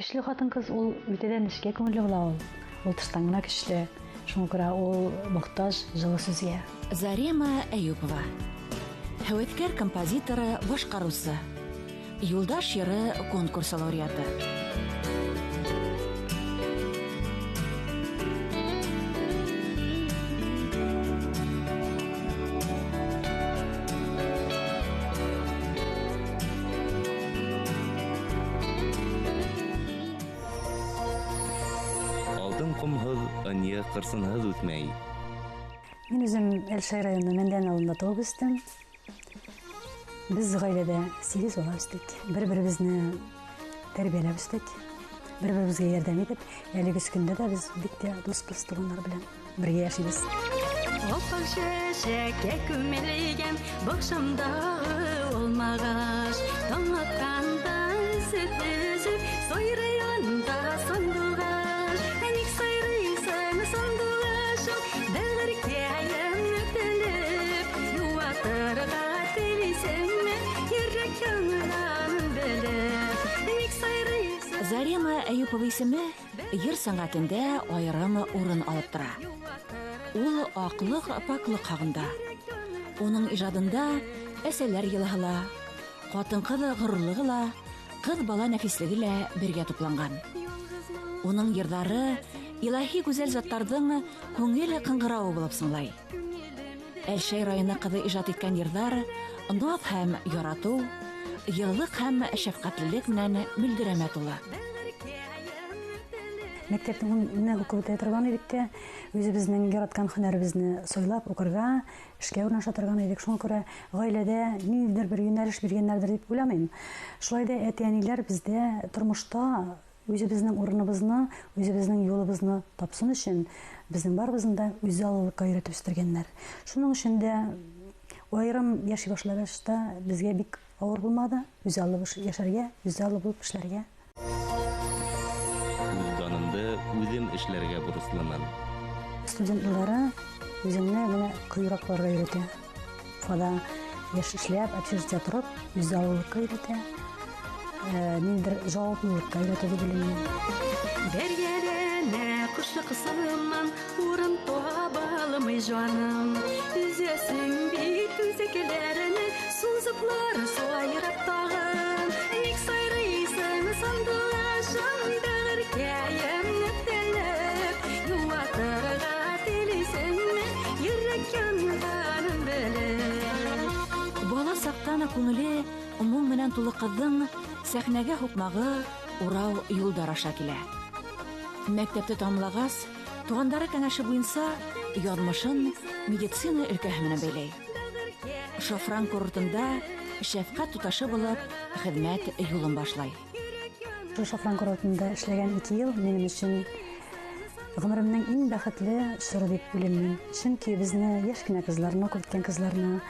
Көчле хатын-кыз ул үтәдән эшкә күңелле була ул. Ул тыштан гына көчле. Шуңа күрә ул мохтаҗ җылы сүзгә. Зарема Әюпова. Хәвәткәр композиторы, башкаручысы. Юлдаш йыры конкурсы лауреаты. Алтын ҡомһыҙ, ынйы ҡырсынһыҙ үтмәй. Мин үзем Әлшәй районы Мәндән авылында туып үстем. Без гаиләдә 8 бала үстек. Бер-беребезне тәрбияләп үстек. Бер-беребезгә ярдәм итеп, әлеге көндә дә без бик тә дус-дус туганнар белән бергә яшибез. Оппак шәшәккә күмелгән бакшамдағы олмағаш, таң атқанда сөт өзіп, сойры янында сандуғаш. Әнек сайрыйсың сандуғашым, бәліркәйім өтіліп, юатырға телесіңме, еррек яңыранын біліп. Әнек сайрыйсың... Зарема Әюпова исеме йыр сәнгатендә айрым урын алып тора. Ул аклык, паклык хагында. Уның ижадында әсәләр йылыһы, хатын-кыз горурлыгы ла, кыз бала нәфислеге лә бергә тупланган. Уның йырдары илаһи гүзәл заттарның күңел кыңгырауы булып сыңлай. Әлшәй районы кызы ижад иткән йырдар наз һәм ярату, йылылык һәм шәфкатьлелек белән мөлдерәмә тулы. Мәктәптә укып торган идек тә, үзебезнең яраткан һөнәребезне сойлап укырга, эшкә урнаша торган идек. Шуңа күрә гаиләдә ниндидер бер юнәлеш биргәннәрдер дип уйламыйм. Шулай да әти-әниләр бездә тормышта үзебезнең урыныбызны, үзебезнең юлыбызны тапсын өчен безнең барыбызны да үзаллыкка өйрәтеп үстергәннәр. Шуның өчен дә аерым яши башлагачта безгә бик авыр булмады. Үзаллы яшәргә, үзаллы булып эшләргә. Үзем эшләргә бурыслымын. Студент булары үземне менә кыйракларга өйрәтә. Фада яшь эшләп, общежитиедә торып, үзаллыкка өйрәтә. Миндер җаваплылыкка өйрәтә дип уйлыйм. Бергәләнә кушы кысылман, урын таба алмый җаным. Үзәсең бит үзәкләрне, сузыклар сайрап тагын. Ник сайрыйсың сандугашым, бәлеркәем өтелеп, юатырга телисеңме, йөрәк янганын белеп. Бала сактан күңеле моң менән тулы кызның сәхнәгә хукмагы урау юлдар аша килә. Мәктәпте тамамлагач, тугандары кәңәше буенча язмышын медицина өлкәһе менән бәйләй. Шофран курортында шәфкать туташы булып хезмәт юлын башлай. Шофран курортында эшләгән 2 ел минем өчен гомеремнең иң бәхетле чоры дип уйлыйм. Чөнки безне яшь кенә кызларны, укып киткән кызларны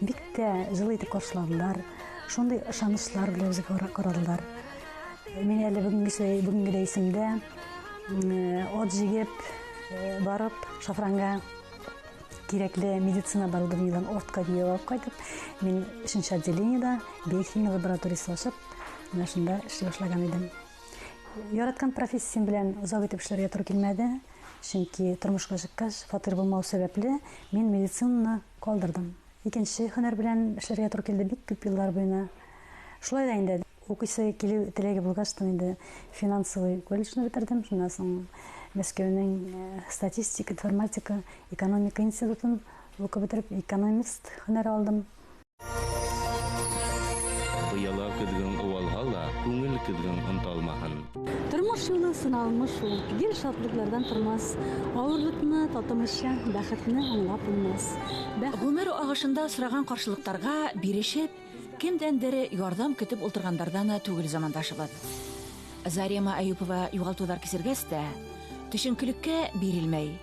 бик тә җылы итеп каршыладылар. Шундый ышанычлар белән безгә карадылар. Мин әле бүгенге исемдә от җигеп барып Шофранга кирәкле медицина оборудованиеларын ортка алып кайтып, мин 3-нче отделениедә биохимия лабораториясе ачып, менә шунда эшли башлаган идем. Яраткан профессиям белән озак итеп эшләргә туры килмәде, чөнки тормышка чыккач, фатир булмау сәбәпле мин медицинаны калдырдым. Икенче һөнәр белән эшләргә туры килде бик күп еллар буена. Шулай да инде укыйсы килү теләге булгач, инде финансовый колледжны бетердем. Шуннан соң Мәскәүнең статистика, информатика, экономика институтын укып бетереп, экономист һөнәре алдым. Быяла көҙгән уалһа, күңел көҙгән онталмаһын. Тормыш юлы сыналмыш ул. Гел шатлыклардан тормас. Авырлыкны татымыша, бәхетне аңлап булмас. Гомер агышында сыраган каршылыктарга бирешеп, кемдәндер ярдәм көтеп ултыргандардан түгел замандашыбыз. Зарема Әюпова югалтулар кисергәс тә, төшенкелеккә бирелмәй.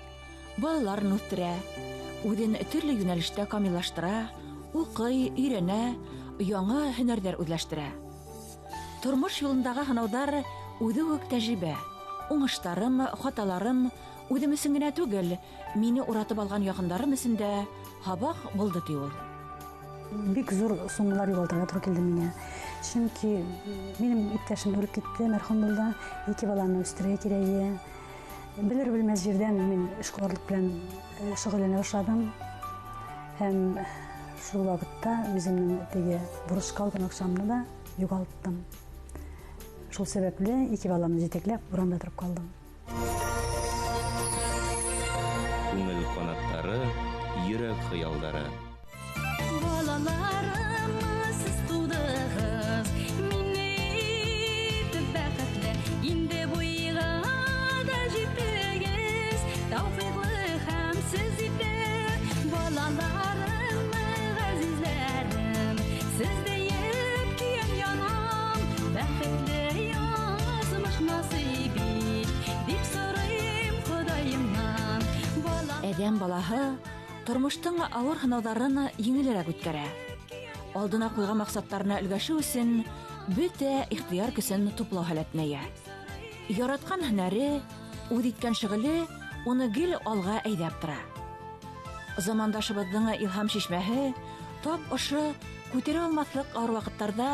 Балаларын үстерә, үзен төрле юнәлештә камиллаштыра, укый, өйрәнә, яңа һөнәрләр үзләштерә. Тормыш юлындагы һынаудар үзе үк тәҗрибә. Уңыштарым, хаталарым үзем өчен генә түгел, мине уратып алган якындарым өчен дә хабак булды ди ул. Бик зур суммалар югалтырга туры килде миңа. Чөнки минем иптәшем үлеп китте, мәрхүм булды. 2 баланы үстерергә кирәк. Белер-белмәс җирдән мин эшкуарлык белән шөгыльләнә башладым. Һәм шул вакытта үземнең теге бурычка алган акчамны да югалттым. Шул сәбәпле 2 баламны җитәкләп урамда торып калдым. Күңел канаттары, йөрәк хыялдары. Балаларым, сез тудыгыз, мине төп бәхетле, инде буйга да җиттегез, тауфыйклы һәм сез иде. Балаларым, газизләрем, сездәеп көйәм янам, бәхетле язмыш насыйп ит, дип сорыйм Ходаемнан. Әдәм балаһы тормыштың авыр һынауҙарын еңелерәк үткәрә. Алдына ҡуйған маҡсаттарына өлгәшеү өсөн бөтә ихтыяр көсөн туплау һәләтенә. Яраткан һөнәре, үҙ иткән шөғөле уны гел алға әйҙәп тора. Замандашыбыҙҙың илһам шишмәһе тап ошо күтәрә алмаҫлыҡ ауыр ваҡыттарҙа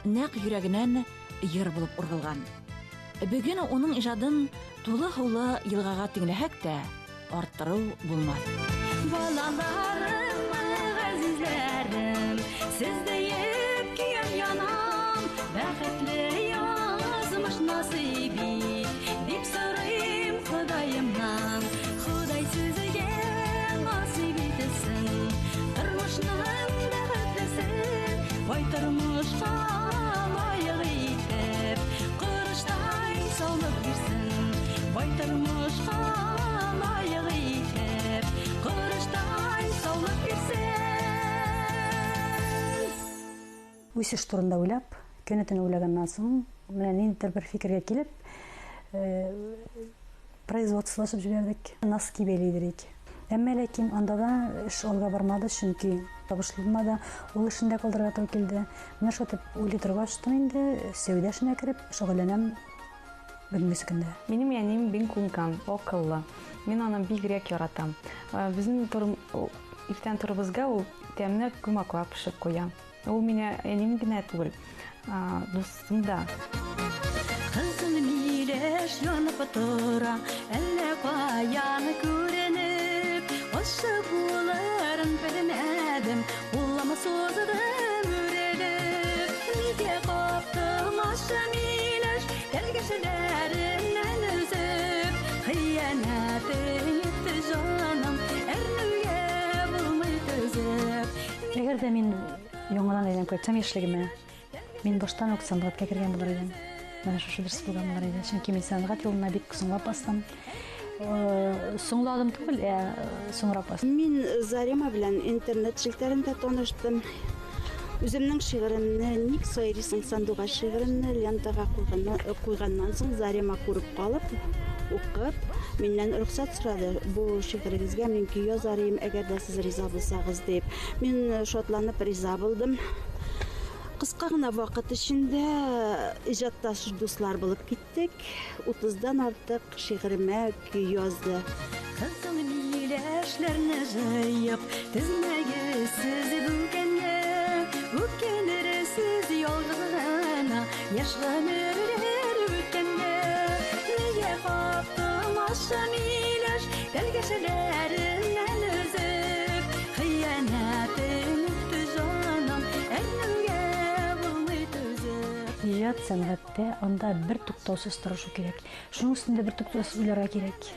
нәҡ йөрәгенән йыр булып урғылған. Бөгөн уның ижадын тулы һыулы йылғаға тиңләһәк тә, арттырыу булмаҫ. Балаларым, газизләрем, сездәеп көйәм янам, бәхетле язмыш насыйп ит, дип сорыйм Ходаемнан. Ходай сезгә насыйп итсен, тормышның бәхетлесен, бай тормышка лайык итеп, ҡырыштай саулык бирсен, бай тормышка лайык итеп, ҡырыштай саулык бирсен. Үсеш турында уйлап, көнөтөн уйлаганнан соң, менә ниндидер бер фикергә килеп, производстволашып җибәрдек. Носки бәйләйдек. Әмма ләкин анда да эш алга бармады, чөнки табышлы булмады. Ул эшендә калдырырга туры килде. Менә шул дип уйлый торгач, инде сәүдә эшенә кереп шөгыльләнәм бүгенге көндә. Минем әним бик күңкәм, акыллы. Мин аны бигрәк яратам. Безнең иртән торыбызга ул тәмле күмәкләп пешеп куя. Ул мине әним генә түгел, дустым да. Кызыл миләш янып тора, әллә каян күренеп, ошо буларын белмәдем, уллама сузыдым үрелеп. Нигә каптым ашы миләш, кәргәшләреннән үзеп, хыянәтен итте җаным, әрнүгә булмый түзеп. Әгәр дә мин яңадан әйләнеп кайтсам яшьлегемә, мин баштан ук сәнгатькә кергән булыр идем. Менә шушы дөрес булган булыр иде. Чөнки мин сәнгать юлына бик соңлап бастым. Соңладым түгел, соңрак бастым. Мин Зарема белән интернет җилтәрендә таныштым. Үземнең шигыремне ник сайрыйсың сандугач шигыремне лентага куйганнан соң Зарема күреп калып, укып, миннән рөхсәт сорады. Бу шигырегезгә мин көй язарым, әгәр дә сез риза булсагыз дип. Мин шатланып риза булдым. Кыска гына вакыт эчендә иҗатташ дуслар булып киттек. 30дан артык шигыремә көй язды. Кызыл миләшләрне җыеп, тезмәгесез бүкәнгә, үкенерсез ялгызына, яшь гомерләр үткәнгә. Нигә каптым ашы миләш, кәргәшләреннән өзеп, хыянәтен итте җаным, әрнүгә булмый түзеп. Иҗат сәнгатьтә анда бер туктаусыз тырышу кирәк. Шуның өстендә бер туктаусыз уйларга кирәк.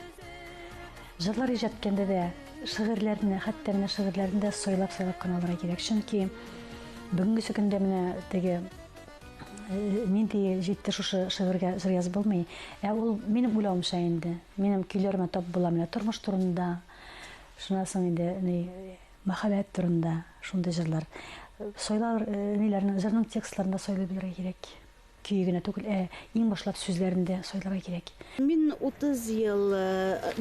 Җырлар иҗат иткәндә дә шигырьләрне, хәтта менә шигырьләрне дә сайлап кына алырга кирәк. Чөнки бүгенге көндә менә теге нинди җитте шушы шигырьгә җыр язып булмый. Ул минем уйлавымча инде. Минем көйләремә тап була менә тормыш турында. Шуннан соң инде мәхәббәт турында шундый җырлар. Сойлар ниләрне, җырның текстларында сойлый белергә кирәк. Көй генә түгел, иң башлап сүзләрендә сойларга кирәк. Мин 30 ел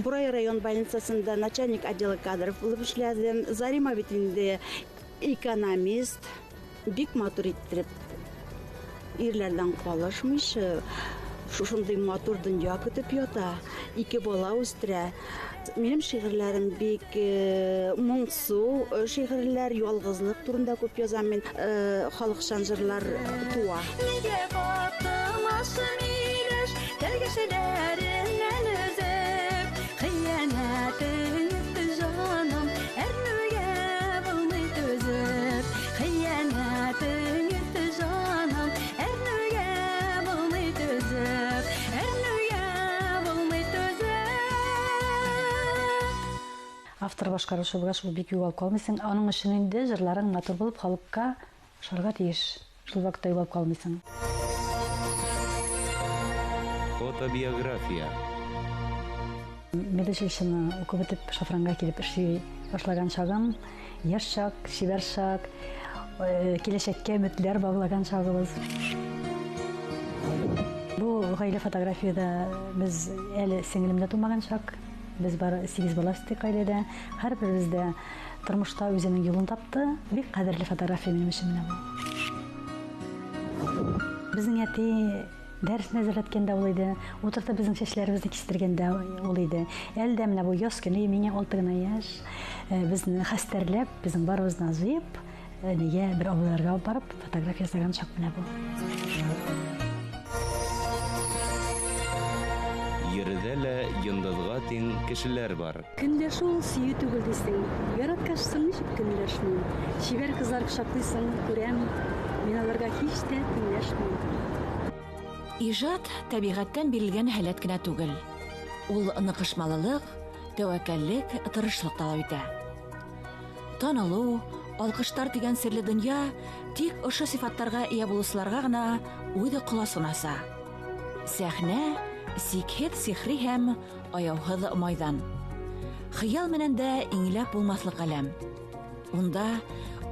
Бурай район больницасында начальник отдела кадров булып эшләдем. Зарема бит инде экономист, бик матур иттереп ирләрдән калышмыйчы шушындай матур дөнья көтеп ята, ике бала үстерә. Минем шигырьләрем бик моңсу шигырьләр, ялгызлык турында күп язам мин, халыкчан җырлар туа. Нигә катымасын илеш, тәлгәшеләреннән өзеп, хыянәтен итте җаным, әрнүгә булмый түзеп, хыянәтен итте җаным, әрнүгә булмый түзеп, әрнүгә булмый түзеп. Автор башкарушы булгач, ул бик югал калмыйсың. Аның өчен инде җырларың матур булып, халыкка ошарга тиеш. Шул вакытта югал калмыйсың. Фотобиография. Медучилищены укып бетеп, шофранга килеп эшли башлаган чагым, яшь чак, шибәр чак, киләчәккә өметләр баглаган чагыбыз. Бу гаилә фотографияда без әле сеңлемдә тумаган чак. Без бар 8 бала үстек гаиләдә. Һәрберебездә тормышта үзенең юлын тапты. Бик кадерле фотография минем өчен менә бу. Безнең әти дәрес нәзәрәткәндә ул иде. Утыртып безнең чәчләребезне кистергәндә ул иде. Әлдә менә бу яз көне миңа 6 гына яшь. Безне хәстәрләп, безнең барыбызны җыеп, нигә бер авылларга барып фотография ясаган чак менә бу. Ердә лә йондызга тиң кешеләр бар. Көнләшү ул сөю түгел дисең. Яраткачсың ничек көнләшмим? Шибәр кызлар кочаклыйсың, күрәм. Мин аларга һич тә көнләшмим. Ижад табигатьтән бирелгән һәләт кенә түгел. Ул ныкышмалылык, тәвәккәллек, тырышлык таләп итә. Танылу, алкыштар дигән серле дөнья тик ошо сифаттарга ия булучыларга гына уйды коласын аса. Сәхнә сикһеҙ сихри һәм аяуһыҙ майҙан. Хыял менән дә иңләп булмаҫлык әләм. Унда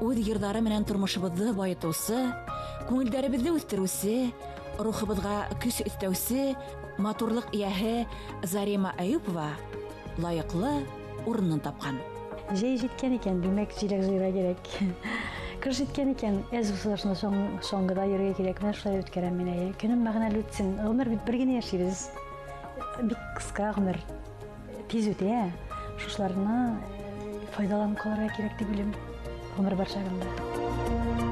үҙ йырҙары менән тормошобоҙҙы байытыусы, күңелдәребеҙҙе үҫтереүсе, рухыбыҙға көс өҫтәүсе, матурлыҡ эйәһе Зарима Әйүпова лайыҡлы урынын тапҡан. Җәй җиткән икән, димәк, җиләк җыйырга кирәк. Кыш җиткән икән, әз усылышны шоңғыда йөрөргә кирәк. Менә шулай үткәрәм мин әйе. Көнөм мәғәнәле үтсен. Ғүмер бит бер генә йәшәйбез. Бик кыска ғүмер. Тиз үтә. Шушларны файдаланып калырга кирәк дип уйлыйм. Ғүмер бар чагында.